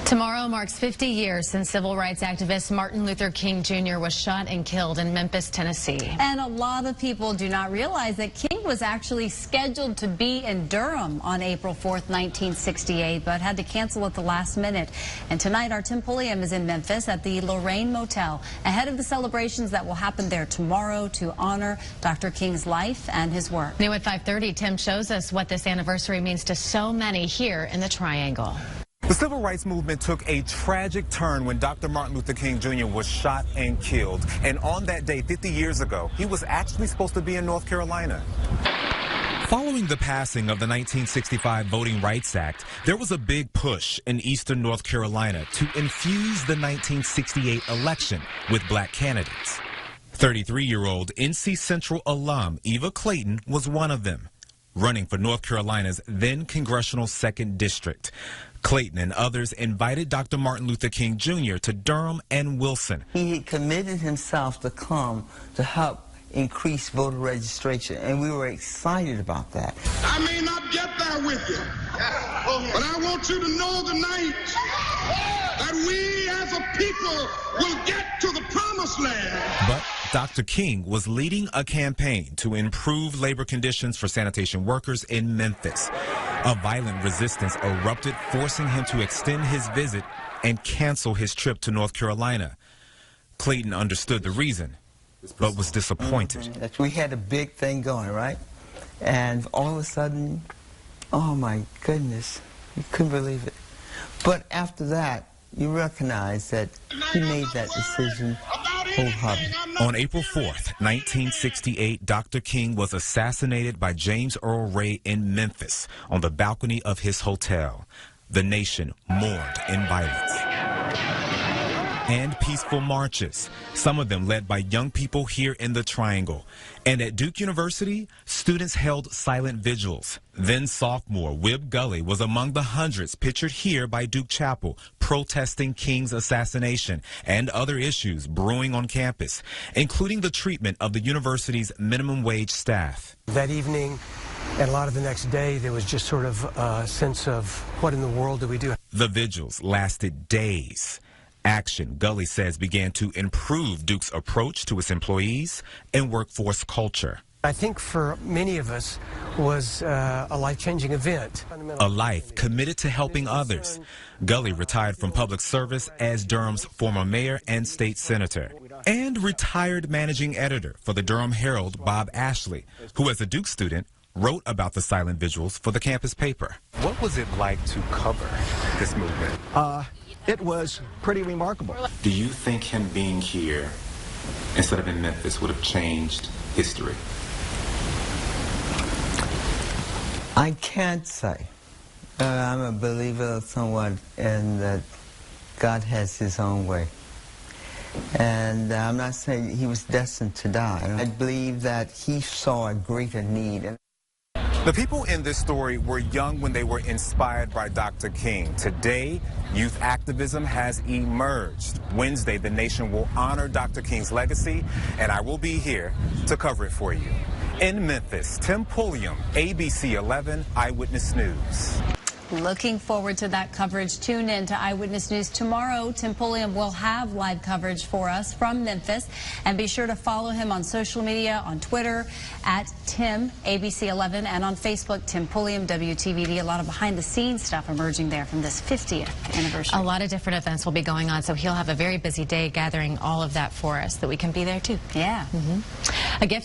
Tomorrow marks 50 years since civil rights activist Martin Luther King Jr. was shot and killed in Memphis, Tennessee. And a lot of people do not realize that King was actually scheduled to be in Durham on April 4th, 1968, but had to cancel at the last minute. And tonight, our Tim Pulliam is in Memphis at the Lorraine Motel, ahead of the celebrations that will happen there tomorrow to honor Dr. King's life and his work. New at 5:30, Tim shows us what this anniversary means to so many here in the Triangle. The civil rights movement took a tragic turn when Dr. Martin Luther King Jr. was shot and killed. And on that day, 50 years ago, he was actually supposed to be in North Carolina. Following the passing of the 1965 Voting Rights Act, there was a big push in eastern North Carolina to infuse the 1968 election with black candidates. 33-year-old NC Central alum Eva Clayton was one of them, running for North Carolina's then congressional 2nd District. Clayton and others invited Dr. Martin Luther King Jr. to Durham and Wilson. He committed himself to come to help increase voter registration, and we were excited about that. I may not get there with you, but I want you to know tonight that we as a people will get to the promised land. But Dr. King was leading a campaign to improve labor conditions for sanitation workers in Memphis. A violent resistance erupted, forcing him to extend his visit and cancel his trip to North Carolina. Clayton understood the reason, but was disappointed. We had a big thing going, right? And all of a sudden, oh my goodness, you couldn't believe it. But after that, you recognize that he made that decision wholeheartedly. On April 4th, 1968, Dr. King was assassinated by James Earl Ray in Memphis on the balcony of his hotel. The nation mourned in violence. And peaceful marches, some of them led by young people here in the Triangle. And at Duke University, students held silent vigils. Then sophomore Wib Gully was among the hundreds pictured here by Duke Chapel, protesting King's assassination and other issues brewing on campus, including the treatment of the university's minimum wage staff. That evening and a lot of the next day, there was just sort of a sense of what in the world do we do? The vigils lasted days. Action, Gully says, began to improve Duke's approach to its employees and workforce culture. I think for many of us was a life-changing event. A life committed to helping others. Gully retired from public service as Durham's former mayor and state senator, and retired managing editor for the Durham Herald, Bob Ashley, who as a Duke student wrote about the silent vigils for the campus paper. What was it like to cover this movement? It was pretty remarkable. Do you think him being here instead of in Memphis would have changed history? I can't say. I'm a believer somewhat in that God has his own way. And I'm not saying he was destined to die. I believe that he saw a greater need. The people in this story were young when they were inspired by Dr. King. Today, youth activism has emerged. Wednesday, the nation will honor Dr. King's legacy, and I will be here to cover it for you. In Memphis, Tim Pulliam, ABC 11 Eyewitness News. Looking forward to that coverage. Tune in to Eyewitness News tomorrow. Tim Pulliam will have live coverage for us from Memphis. And be sure to follow him on social media, on Twitter, at Tim ABC 11, and on Facebook, Tim Pulliam, WTVD. A lot of behind-the-scenes stuff emerging there from this 50th anniversary. A lot of different events will be going on, so he'll have a very busy day gathering all of that for us, that we can be there too. Yeah. A gift.